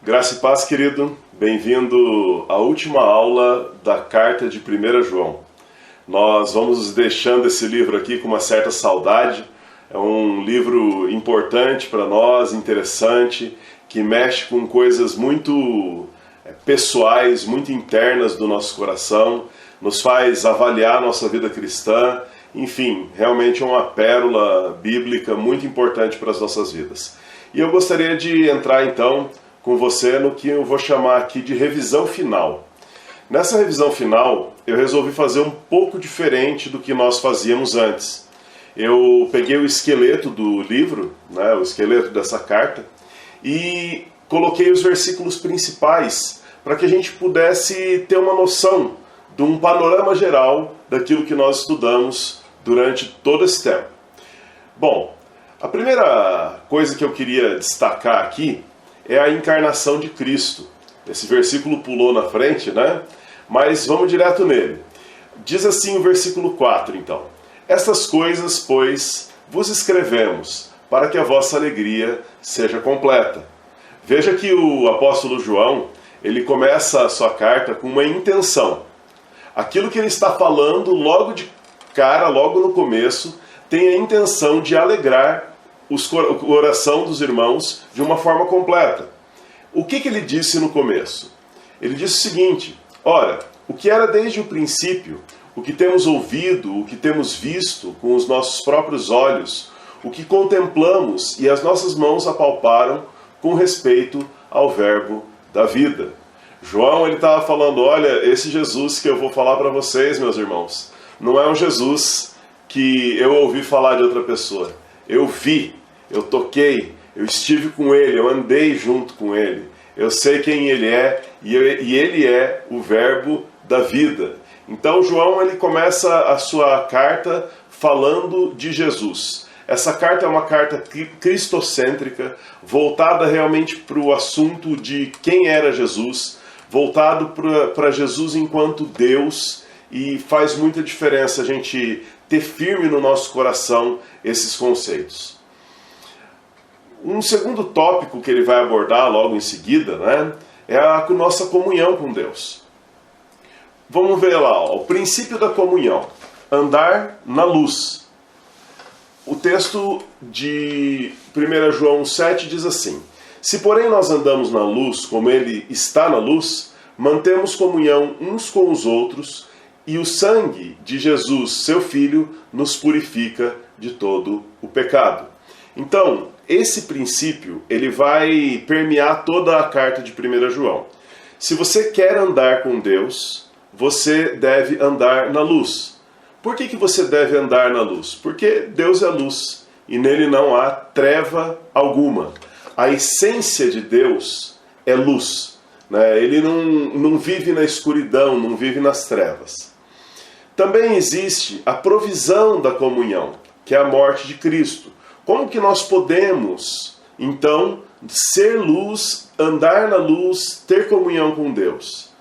Graça e paz, querido. Bem-vindo à última aula da carta de 1 João. Nós vamos deixando esse livro aqui com uma certa saudade. É um livro importante para nós, interessante, que mexe com coisas muito pessoais, muito internas do nosso coração, nos faz avaliar nossa vida cristã. Enfim, realmente é uma pérola bíblica muito importante para as nossas vidas. E eu gostaria de entrar então com você no que eu vou chamar aqui de revisão final. Nessa revisão final, eu resolvi fazer um pouco diferente do que nós fazíamos antes. Eu peguei o esqueleto do livro, o esqueleto dessa carta, e coloquei os versículos principais para que a gente pudesse ter uma noção de um panorama geral daquilo que nós estudamos durante todo esse tempo. Bom, a primeira coisa que eu queria destacar aqui é a encarnação de Cristo. Esse versículo pulou na frente, Mas vamos direto nele. Diz assim o versículo 4, então. Estas coisas, pois, vos escrevemos, para que a vossa alegria seja completa. Veja que o apóstolo João, ele começa a sua carta com uma intenção. Aquilo que ele está falando logo de cara, logo no começo, tem a intenção de alegrar o coração dos irmãos de uma forma completa. O que ele disse no começo? Ele disse o seguinte: ora, o que era desde o princípio, o que temos ouvido, o que temos visto com os nossos próprios olhos, o que contemplamos e as nossas mãos apalparam com respeito ao verbo da vida. João, ele estava falando, olha, esse Jesus que eu vou falar para vocês, meus irmãos, não é um Jesus que eu ouvi falar de outra pessoa. Eu vi, eu toquei, eu estive com ele, eu andei junto com ele. Eu sei quem ele é e ele é o verbo da vida. Então João, ele começa a sua carta falando de Jesus. Essa carta é uma carta cristocêntrica, voltada realmente para o assunto de quem era Jesus, voltado para Jesus enquanto Deus, e faz muita diferença a gente ter firme no nosso coração esses conceitos. Um segundo tópico que ele vai abordar logo em seguida, é a nossa comunhão com Deus. Vamos ver lá, o princípio da comunhão, andar na luz. O texto de 1 João 7 diz assim: se porém nós andamos na luz, como ele está na luz, mantemos comunhão uns com os outros, e o sangue de Jesus, seu Filho, nos purifica de todo o pecado. Então, esse princípio, ele vai permear toda a carta de 1 João. Se você quer andar com Deus, você deve andar na luz. Por que você deve andar na luz? Porque Deus é luz e nele não há treva alguma. A essência de Deus é luz. Ele não vive na escuridão, não vive nas trevas. Também existe a provisão da comunhão, que é a morte de Cristo. Como que nós podemos, então, ser luz, andar na luz, ter comunhão com Deus?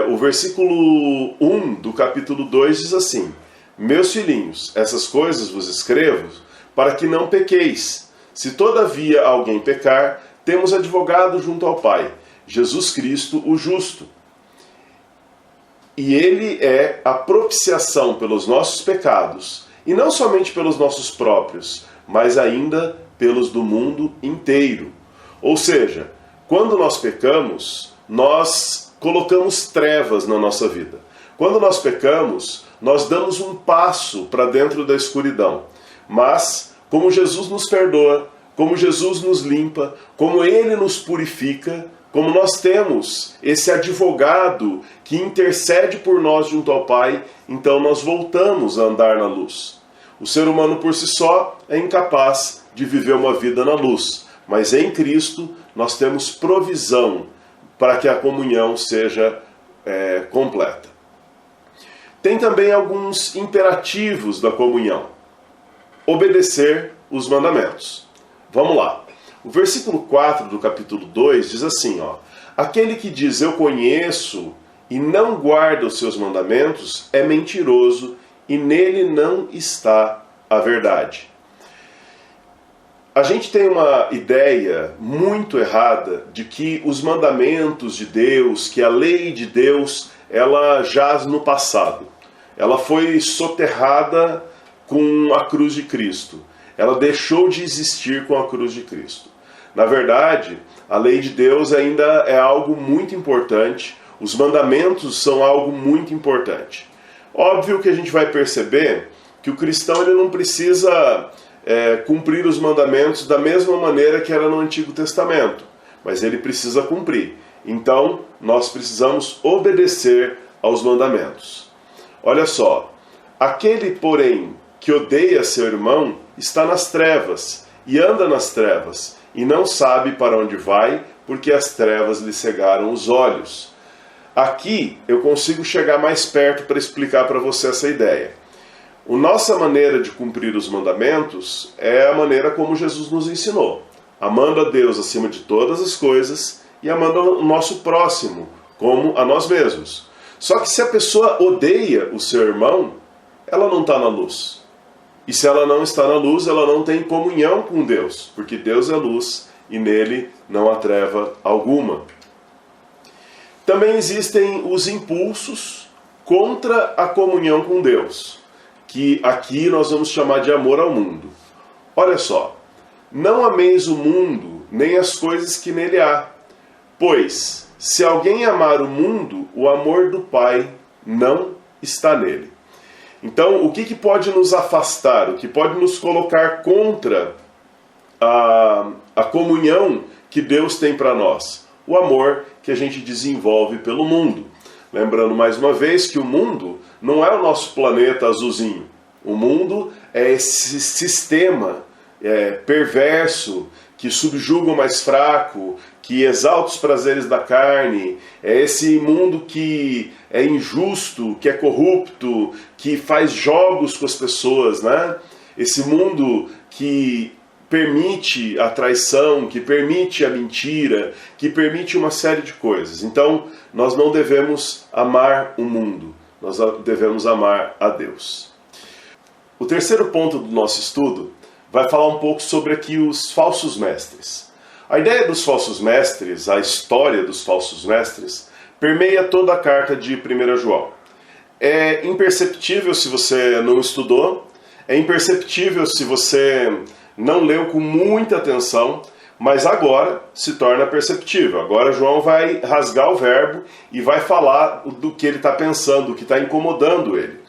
O versículo 1 do capítulo 2 diz assim: meus filhinhos, essas coisas vos escrevo para que não pequeis. Se todavia alguém pecar, temos advogado junto ao Pai, Jesus Cristo, o justo. E ele é a propiciação pelos nossos pecados, e não somente pelos nossos próprios, mas ainda pelos do mundo inteiro. Ou seja, quando nós pecamos, nós colocamos trevas na nossa vida. Quando nós pecamos, nós damos um passo para dentro da escuridão. Mas, como Jesus nos perdoa, como Jesus nos limpa, como ele nos purifica, como nós temos esse advogado que intercede por nós junto ao Pai, então nós voltamos a andar na luz. O ser humano por si só é incapaz de viver uma vida na luz, mas em Cristo nós temos provisão para que a comunhão seja completa. Tem também alguns imperativos da comunhão. Obedecer os mandamentos. Vamos lá. O versículo 4 do capítulo 2 diz assim, aquele que diz eu conheço e não guarda os seus mandamentos é mentiroso e nele não está a verdade. A gente tem uma ideia muito errada de que os mandamentos de Deus, que a lei de Deus, ela jaz no passado. Ela foi soterrada com a cruz de Cristo. Ela deixou de existir com a cruz de Cristo. Na verdade, a lei de Deus ainda é algo muito importante. Os mandamentos são algo muito importante. Óbvio que a gente vai perceber que o cristão ele não precisa cumprir os mandamentos da mesma maneira que era no Antigo Testamento, mas ele precisa cumprir. Então, nós precisamos obedecer aos mandamentos. Olha só, aquele, porém, que odeia seu irmão está nas trevas e anda nas trevas e não sabe para onde vai, porque as trevas lhe cegaram os olhos. Aqui eu consigo chegar mais perto para explicar para você essa ideia. A nossa maneira de cumprir os mandamentos é a maneira como Jesus nos ensinou, amando a Deus acima de todas as coisas e amando o nosso próximo como a nós mesmos. Só que se a pessoa odeia o seu irmão, ela não está na luz. E se ela não está na luz, ela não tem comunhão com Deus, porque Deus é luz e nele não há treva alguma. Também existem os impulsos contra a comunhão com Deus, que aqui nós vamos chamar de amor ao mundo. Olha só, não ameis o mundo, nem as coisas que nele há, pois, se alguém amar o mundo, o amor do Pai não está nele. Então, o que pode nos afastar, o que pode nos colocar contra a comunhão que Deus tem para nós? O amor que a gente desenvolve pelo mundo. Lembrando mais uma vez que o mundo não é o nosso planeta azulzinho. O mundo é esse sistema perverso que subjuga o mais fraco, que exalta os prazeres da carne. É esse mundo que é injusto, que é corrupto, que faz jogos com as pessoas, né? Esse mundo que permite a traição, que permite a mentira, que permite uma série de coisas. Então, nós não devemos amar o mundo, nós devemos amar a Deus. O terceiro ponto do nosso estudo vai falar um pouco sobre aqui os falsos mestres. A ideia dos falsos mestres, a história dos falsos mestres, permeia toda a carta de 1 João. É imperceptível se você não estudou, é imperceptível se você não leu com muita atenção, mas agora se torna perceptível. Agora João vai rasgar o verbo e vai falar do que ele está pensando, o que está incomodando ele.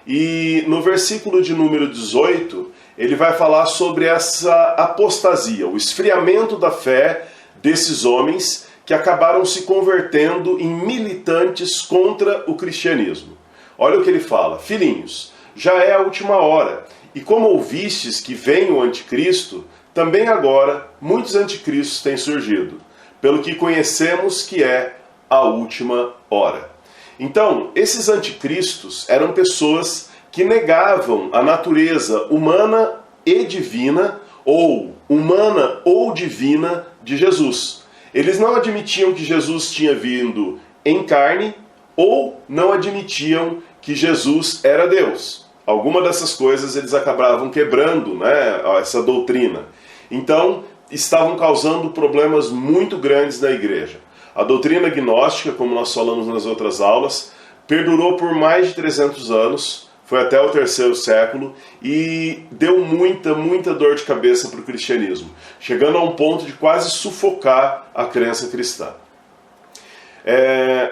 E no versículo de número 18, ele vai falar sobre essa apostasia, o esfriamento da fé desses homens que acabaram se convertendo em militantes contra o cristianismo. Olha o que ele fala: filhinhos, já é a última hora, e como ouvistes que vem o anticristo, também agora muitos anticristos têm surgido, pelo que conhecemos que é a última hora. Então, esses anticristos eram pessoas que negavam a natureza humana e divina, ou humana ou divina, de Jesus. Eles não admitiam que Jesus tinha vindo em carne, ou não admitiam que Jesus era Deus. Alguma dessas coisas eles acabavam quebrando, né, essa doutrina. Então, estavam causando problemas muito grandes na igreja. A doutrina gnóstica, como nós falamos nas outras aulas, perdurou por mais de 300 anos, foi até o 3º século, e deu muita dor de cabeça para o cristianismo, chegando a um ponto de quase sufocar a crença cristã.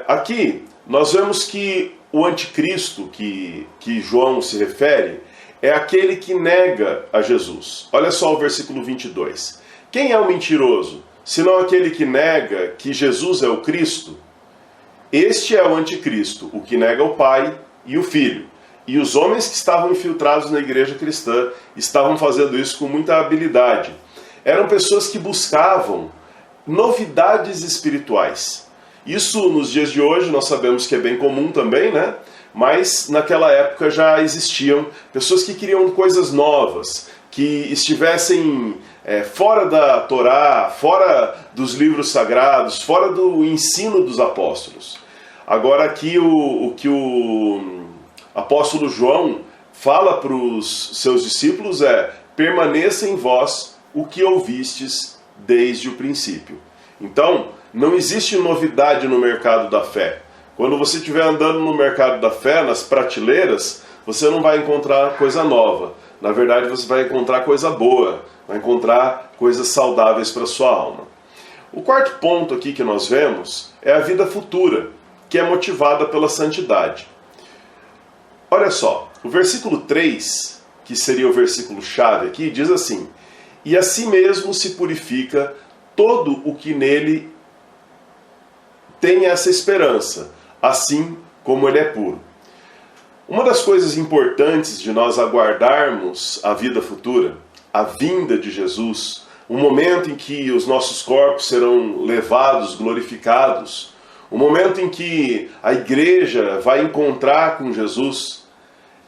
Aqui, nós vemos que o anticristo que João se refere é aquele que nega a Jesus. Olha só o versículo 22. Quem é o mentiroso, senão aquele que nega que Jesus é o Cristo? Este é o anticristo, o que nega o Pai e o Filho. E os homens que estavam infiltrados na igreja cristã estavam fazendo isso com muita habilidade. Eram pessoas que buscavam novidades espirituais. Isso nos dias de hoje nós sabemos que é bem comum também, né? Mas naquela época já existiam pessoas que queriam coisas novas, que estivessem fora da Torá, fora dos livros sagrados, fora do ensino dos apóstolos. Agora aqui o que o apóstolo João fala para os seus discípulos é: permaneça em vós o que ouvistes desde o princípio. Então, não existe novidade no mercado da fé. Quando você estiver andando no mercado da fé, nas prateleiras, você não vai encontrar coisa nova. Na verdade, você vai encontrar coisa boa, vai encontrar coisas saudáveis para a sua alma. O quarto ponto aqui que nós vemos é a vida futura, que é motivada pela santidade. Olha só, o versículo 3, que seria o versículo chave aqui, diz assim: e a si mesmo se purifica todo o que nele tem essa esperança, assim como ele é puro. Uma das coisas importantes de nós aguardarmos a vida futura, a vinda de Jesus, o momento em que os nossos corpos serão levados, glorificados, o momento em que a igreja vai encontrar com Jesus,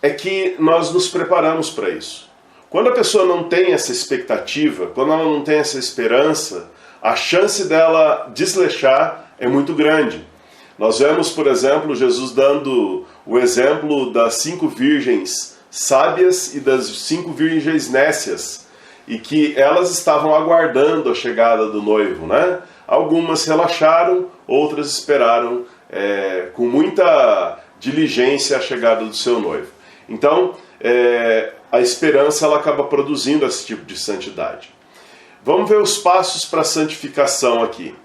é que nós nos preparamos para isso. Quando a pessoa não tem essa expectativa, quando ela não tem essa esperança, a chance dela desleixar é muito grande. Nós vemos, por exemplo, Jesus dando o exemplo das 5 virgens sábias e das 5 virgens nécias, e que elas estavam aguardando a chegada do noivo, né? Algumas relaxaram, outras esperaram com muita diligência a chegada do seu noivo. Então, a esperança ela acaba produzindo esse tipo de santidade. Vamos ver os passos para a santificação aqui.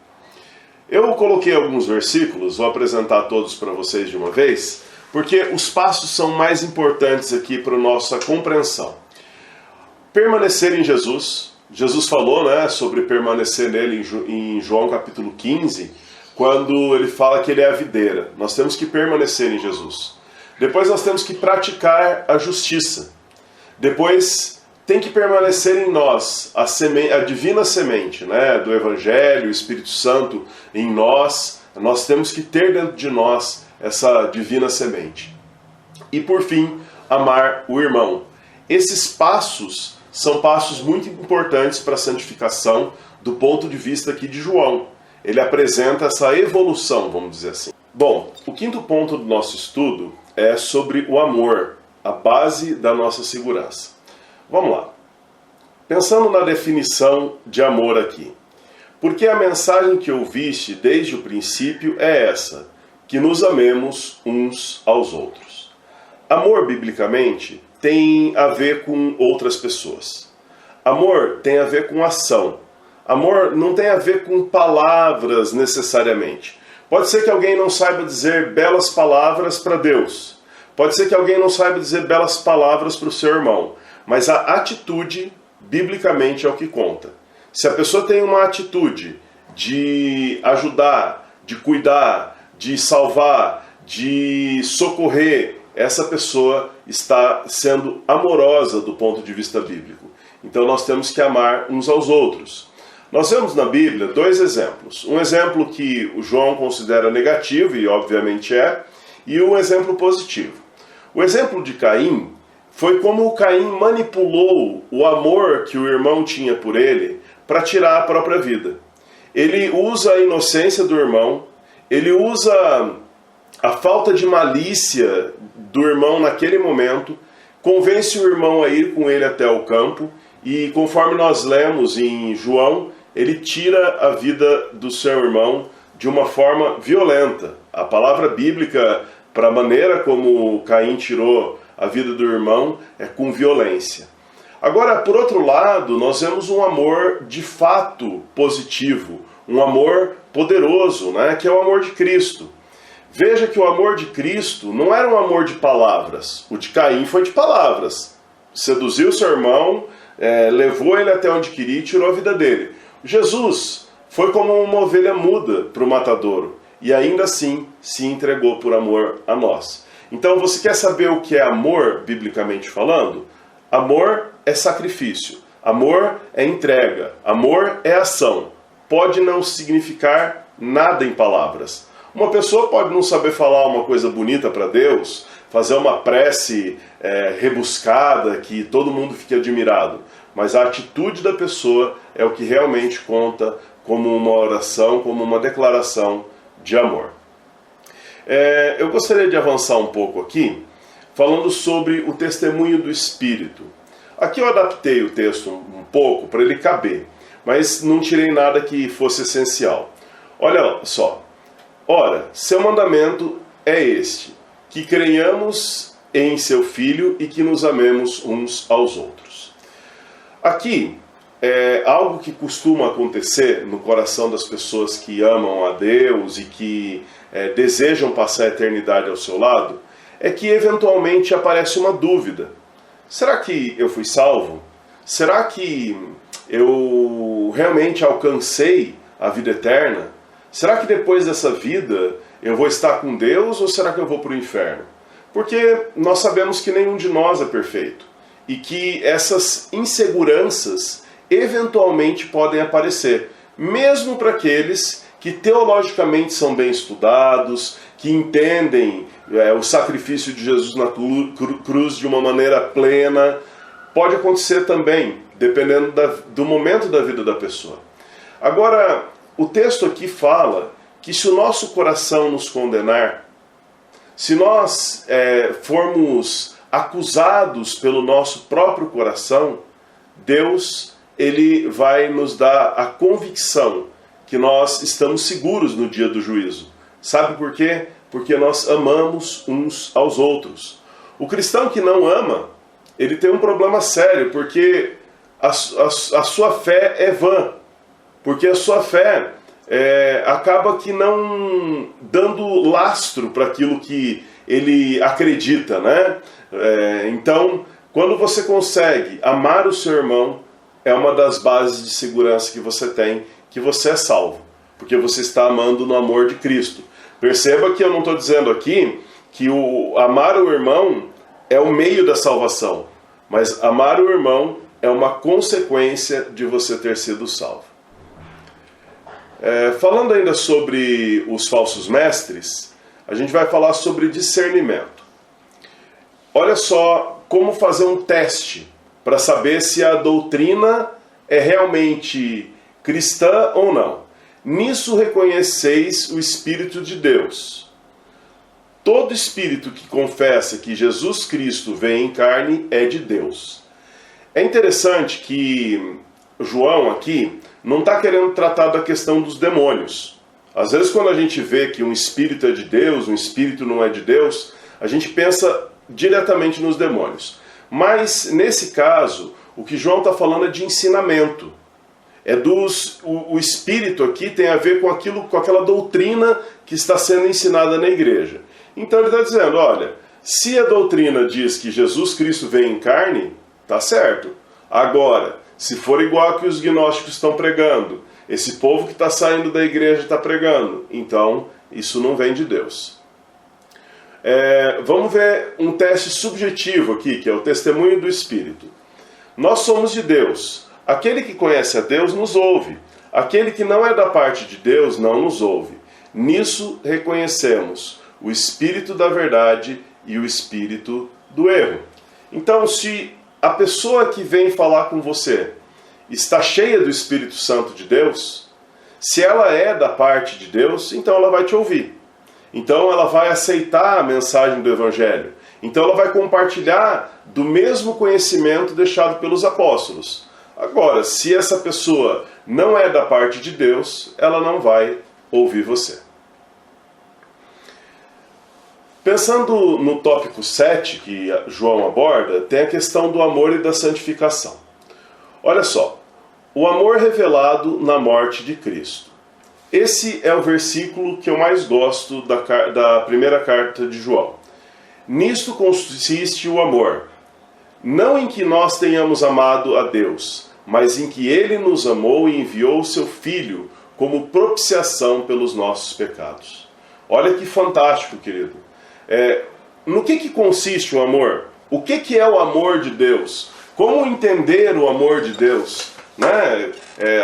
Eu coloquei alguns versículos, vou apresentar todos para vocês de uma vez, porque os passos são mais importantes aqui para a nossa compreensão. Permanecer em Jesus. Jesus falou, né, sobre permanecer nele em João capítulo 15, quando ele fala que ele é a videira. Nós temos que permanecer em Jesus. Depois nós temos que praticar a justiça. Depois tem que permanecer em nós a divina semente, né, do Evangelho, o Espírito Santo em nós. Nós temos que ter dentro de nós essa divina semente. E por fim, amar o irmão. Esses passos são passos muito importantes para a santificação do ponto de vista aqui de João. Ele apresenta essa evolução, vamos dizer assim. Bom, o quinto ponto do nosso estudo é sobre o amor, a base da nossa segurança. Vamos lá. Pensando na definição de amor aqui. Porque a mensagem que ouviste desde o princípio é essa, que nos amemos uns aos outros. Amor, biblicamente, tem a ver com outras pessoas. Amor tem a ver com ação. Amor não tem a ver com palavras necessariamente. Pode ser que alguém não saiba dizer belas palavras para Deus. Pode ser que alguém não saiba dizer belas palavras para o seu irmão. Mas a atitude, biblicamente, é o que conta. Se a pessoa tem uma atitude de ajudar, de cuidar, de salvar, de socorrer, essa pessoa está sendo amorosa do ponto de vista bíblico. Então nós temos que amar uns aos outros. Nós vemos na Bíblia 2 exemplos. Um exemplo que o João considera negativo, e obviamente é, e um exemplo positivo. O exemplo de Caim foi como o Caim manipulou o amor que o irmão tinha por ele para tirar a própria vida. Ele usa a inocência do irmão, ele usa a falta de malícia do irmão naquele momento, convence o irmão a ir com ele até o campo, e conforme nós lemos em João, ele tira a vida do seu irmão de uma forma violenta. A palavra bíblica para a maneira como Caim tirou a vida do irmão é com violência. Agora, por outro lado, nós vemos um amor de fato positivo, um amor poderoso, né, que é o amor de Cristo. Veja que o amor de Cristo não era um amor de palavras. O de Caim foi de palavras. Seduziu seu irmão, levou ele até onde queria e tirou a vida dele. Jesus foi como uma ovelha muda para o matadouro e ainda assim se entregou por amor a nós. Então, você quer saber o que é amor, biblicamente falando? Amor é sacrifício, amor é entrega, amor é ação. Pode não significar nada em palavras. Uma pessoa pode não saber falar uma coisa bonita para Deus, fazer uma prece rebuscada que todo mundo fique admirado, mas a atitude da pessoa é o que realmente conta como uma oração, como uma declaração de amor. Eu gostaria de avançar um pouco aqui, falando sobre o testemunho do Espírito. Aqui eu adaptei o texto um pouco para ele caber, mas não tirei nada que fosse essencial. Olha só. Ora, seu mandamento é este, que creiamos em seu Filho e que nos amemos uns aos outros. Aqui, algo que costuma acontecer no coração das pessoas que amam a Deus e que desejam passar a eternidade ao seu lado, é que eventualmente aparece uma dúvida. Será que eu fui salvo? Será que eu realmente alcancei a vida eterna? Será que depois dessa vida eu vou estar com Deus ou será que eu vou para o inferno? Porque nós sabemos que nenhum de nós é perfeito e que essas inseguranças eventualmente podem aparecer, mesmo para aqueles que teologicamente são bem estudados, que entendem o sacrifício de Jesus na cruz de uma maneira plena. Pode acontecer também, dependendo do momento da vida da pessoa. Agora, o texto aqui fala que se o nosso coração nos condenar, se nós formos acusados pelo nosso próprio coração, Deus ele vai nos dar a convicção que nós estamos seguros no dia do juízo. Sabe por quê? Porque nós amamos uns aos outros. O cristão que não ama, ele tem um problema sério, porque a sua fé é vã. Porque a sua fé acaba que não dando lastro para aquilo que ele acredita, né? Então, quando você consegue amar o seu irmão, é uma das bases de segurança que você tem, que você é salvo, porque você está amando no amor de Cristo. Perceba que eu não estou dizendo aqui que amar o irmão é o meio da salvação, mas amar o irmão é uma consequência de você ter sido salvo. Falando ainda sobre os falsos mestres, a gente vai falar sobre discernimento. Olha só como fazer um teste para saber se a doutrina é realmente cristã ou não. Nisso reconheceis o Espírito de Deus. Todo espírito que confessa que Jesus Cristo veio em carne é de Deus. É interessante que João aqui não está querendo tratar da questão dos demônios. Às vezes quando a gente vê que um espírito é de Deus, um espírito não é de Deus, a gente pensa diretamente nos demônios. Mas, nesse caso, o que João está falando é de ensinamento. O espírito aqui tem a ver com aquela doutrina que está sendo ensinada na igreja. Então ele está dizendo, olha, se a doutrina diz que Jesus Cristo veio em carne, tá certo. Agora, se for igual que os gnósticos estão pregando, esse povo que está saindo da igreja está pregando, então isso não vem de Deus. Vamos ver um teste subjetivo aqui, que é o testemunho do Espírito. Nós somos de Deus. Aquele que conhece a Deus nos ouve. Aquele que não é da parte de Deus não nos ouve. Nisso reconhecemos o Espírito da verdade e o Espírito do erro. Então, se a pessoa que vem falar com você está cheia do Espírito Santo de Deus, se ela é da parte de Deus, então ela vai te ouvir. Então ela vai aceitar a mensagem do Evangelho. Então ela vai compartilhar do mesmo conhecimento deixado pelos apóstolos. Agora, se essa pessoa não é da parte de Deus, ela não vai ouvir você. Pensando no tópico 7 que João aborda, tem a questão do amor e da santificação. Olha só, o amor revelado na morte de Cristo. Esse é o versículo que eu mais gosto da primeira carta de João. Nisto consiste o amor, não em que nós tenhamos amado a Deus, mas em que Ele nos amou e enviou o seu Filho como propiciação pelos nossos pecados. Olha que fantástico, querido. No que consiste o amor? O que é o amor de Deus? Como entender o amor de Deus? Né?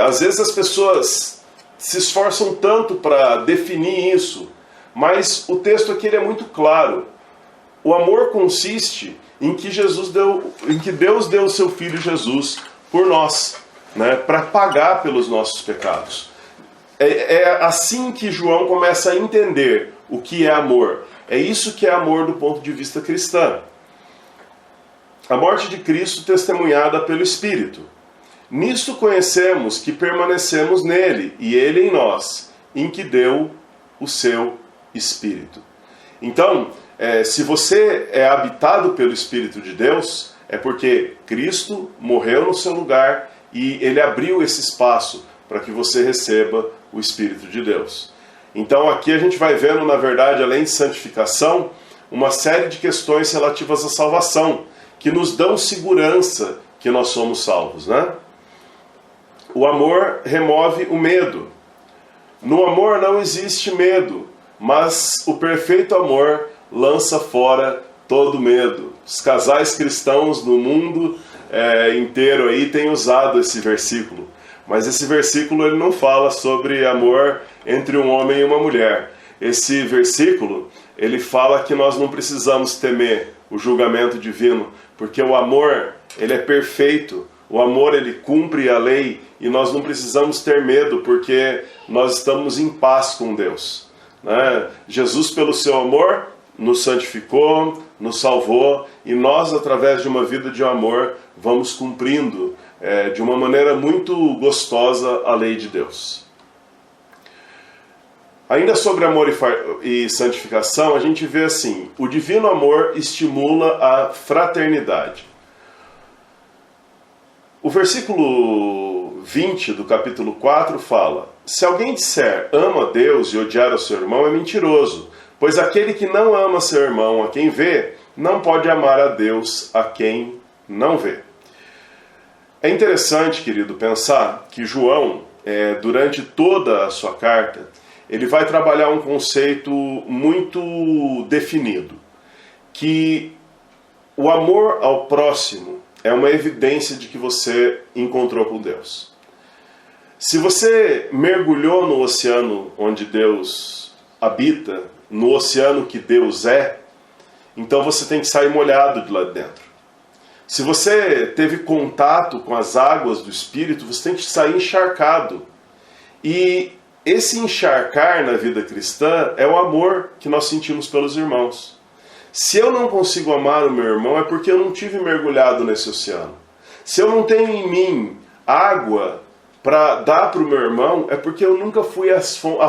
Às vezes as pessoas se esforçam tanto para definir isso, mas o texto aqui é muito claro. O amor consiste em que Deus deu o seu Filho Jesus por nós, né, para pagar pelos nossos pecados. É assim que João começa a entender o que é amor. É isso que é amor do ponto de vista cristão. A morte de Cristo testemunhada pelo Espírito. Nisto conhecemos que permanecemos nele e ele em nós, em que deu o seu Espírito. Então, se você é habitado pelo Espírito de Deus, é porque Cristo morreu no seu lugar e ele abriu esse espaço para que você receba o Espírito de Deus. Então aqui a gente vai vendo, na verdade, além de santificação, uma série de questões relativas à salvação, que nos dão segurança que nós somos salvos, né? O amor remove o medo. No amor não existe medo, mas o perfeito amor lança fora todo medo. Os casais cristãos no mundo inteiro aí têm usado esse versículo. Mas esse versículo ele não fala sobre amor entre um homem e uma mulher. Esse versículo ele fala que nós não precisamos temer o julgamento divino, porque o amor ele é perfeito. O amor ele cumpre a lei e nós não precisamos ter medo, porque nós estamos em paz com Deus, né? Jesus, pelo seu amor, nos santificou, nos salvou, e nós, através de uma vida de amor, vamos cumprindo de uma maneira muito gostosa a lei de Deus. Ainda sobre amor e santificação, a gente vê assim: o divino amor estimula a fraternidade. O versículo 20 do capítulo 4 fala: se alguém disser ama a Deus e odiar o seu irmão, é mentiroso, pois aquele que não ama seu irmão a quem vê, não pode amar a Deus a quem não vê. É interessante, querido, pensar que João, durante toda a sua carta, ele vai trabalhar um conceito muito definido, que o amor ao próximo é uma evidência de que você encontrou com Deus. Se você mergulhou no oceano onde Deus habita, no oceano que Deus é, então você tem que sair molhado de lá de dentro. Se você teve contato com as águas do Espírito, você tem que sair encharcado. E esse encharcar na vida cristã é o amor que nós sentimos pelos irmãos. Se eu não consigo amar o meu irmão, é porque eu não tive mergulhado nesse oceano. Se eu não tenho em mim água para dar para o meu irmão, é porque eu nunca fui à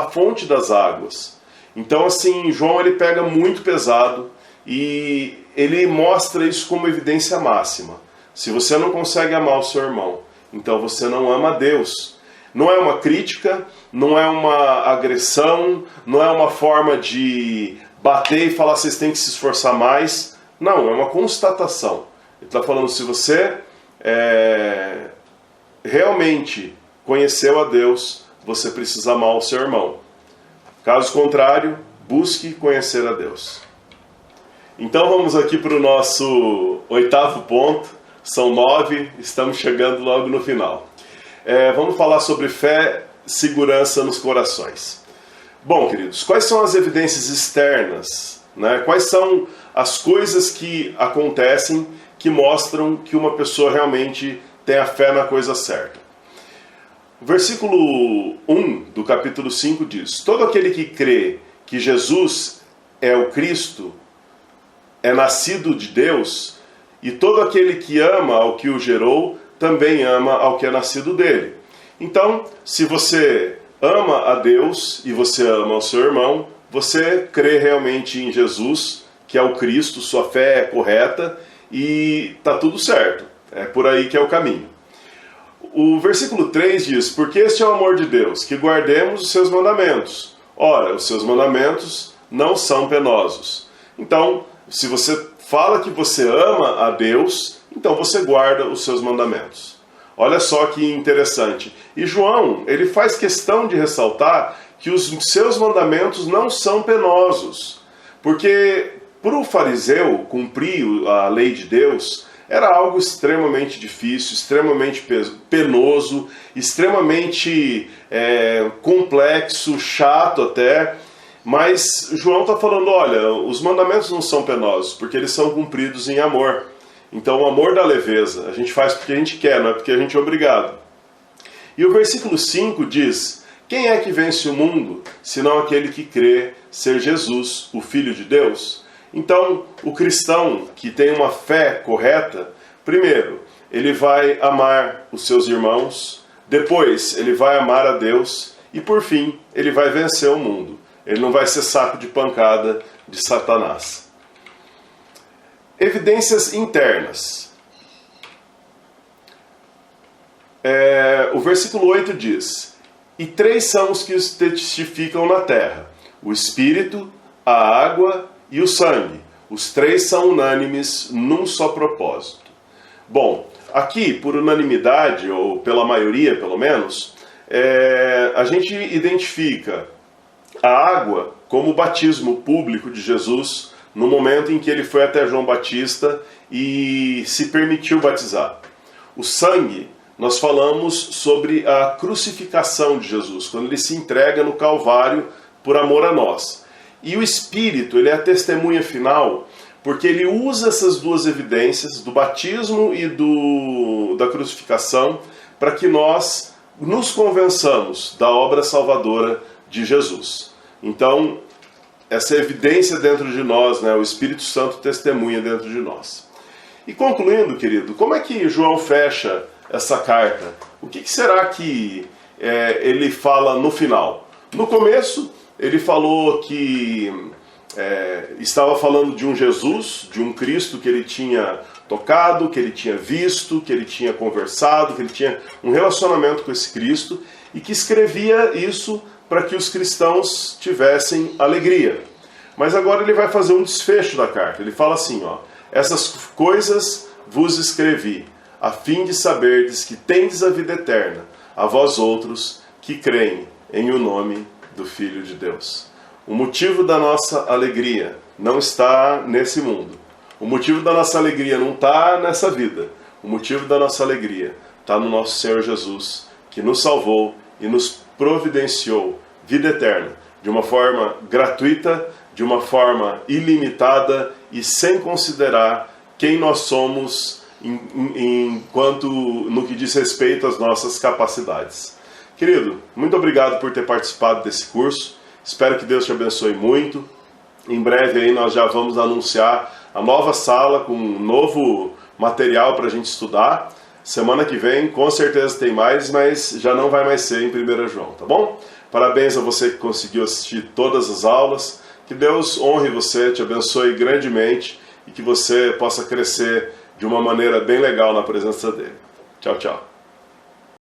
fonte das águas. Então, assim, João ele pega muito pesado e ele mostra isso como evidência máxima. Se você não consegue amar o seu irmão, então você não ama a Deus. Não é uma crítica, não é uma agressão, não é uma forma de bater e falar vocês têm que se esforçar mais. Não, é uma constatação. Ele está falando, se você realmente conheceu a Deus, você precisa amar o seu irmão. Caso contrário, busque conhecer a Deus. Então vamos aqui para o nosso 8º ponto. São 9, estamos chegando logo no final. Vamos falar sobre fé, segurança nos corações. Bom, queridos, quais são as evidências externas, né? Quais são as coisas que acontecem que mostram que uma pessoa realmente tem a fé na coisa certa? O versículo 1 do capítulo 5 diz: todo aquele que crê que Jesus é o Cristo é nascido de Deus, e todo aquele que ama ao que o gerou também ama ao que é nascido dele. Então, se você ama a Deus e você ama o seu irmão, você crê realmente em Jesus, que é o Cristo, sua fé é correta e está tudo certo. É por aí que é o caminho. O versículo 3 diz: porque este é o amor de Deus, que guardemos os seus mandamentos. Ora, os seus mandamentos não são penosos. Então, se você fala que você ama a Deus, então você guarda os seus mandamentos. Olha só que interessante. E João, ele faz questão de ressaltar que os seus mandamentos não são penosos. Porque para o fariseu cumprir a lei de Deus era algo extremamente difícil, extremamente penoso, extremamente complexo, chato até. Mas João está falando, olha, os mandamentos não são penosos, porque eles são cumpridos em amor. Então o amor da leveza, a gente faz porque a gente quer, não é porque a gente é obrigado. E o versículo 5 diz: quem é que vence o mundo, senão aquele que crê ser Jesus, o Filho de Deus? Então, o cristão que tem uma fé correta, primeiro, ele vai amar os seus irmãos, depois ele vai amar a Deus e, por fim, ele vai vencer o mundo. Ele não vai ser saco de pancada de Satanás. Evidências internas. O versículo 8 diz: e 3 são os que os testificam na terra: o Espírito, a água e o sangue. Os 3 são unânimes num só propósito. Bom, aqui, por unanimidade, ou pela maioria pelo menos, a gente identifica a água como o batismo público de Jesus no momento em que ele foi até João Batista e se permitiu batizar. O sangue, nós falamos sobre a crucificação de Jesus, quando ele se entrega no Calvário por amor a nós. E o Espírito, ele é a testemunha final, porque ele usa essas 2 evidências, do batismo e da crucificação, para que nós nos convençamos da obra salvadora de Jesus. Então, essa evidência dentro de nós, né, o Espírito Santo testemunha dentro de nós. E concluindo, querido, como é que João fecha essa carta? O que será que ele fala no final? No começo, ele falou que estava falando de um Jesus, de um Cristo que ele tinha tocado, que ele tinha visto, que ele tinha conversado, que ele tinha um relacionamento com esse Cristo e que escrevia isso para que os cristãos tivessem alegria. Mas agora ele vai fazer um desfecho da carta. Ele fala assim, essas coisas vos escrevi, a fim de saberdes que tendes a vida eterna, a vós outros que creem em o nome do Filho de Deus. O motivo da nossa alegria não está nesse mundo. O motivo da nossa alegria não está nessa vida. O motivo da nossa alegria está no nosso Senhor Jesus, que nos salvou e nos providenciou vida eterna, de uma forma gratuita, de uma forma ilimitada e sem considerar quem nós somos enquanto no que diz respeito às nossas capacidades. Querido, muito obrigado por ter participado desse curso. Espero que Deus te abençoe muito. Em breve aí nós já vamos anunciar a nova sala com um novo material para a gente estudar. Semana que vem com certeza tem mais, mas já não vai mais ser em 1 João, tá bom? Parabéns a você que conseguiu assistir todas as aulas. Que Deus honre você, te abençoe grandemente e que você possa crescer de uma maneira bem legal na presença dele. Tchau, tchau.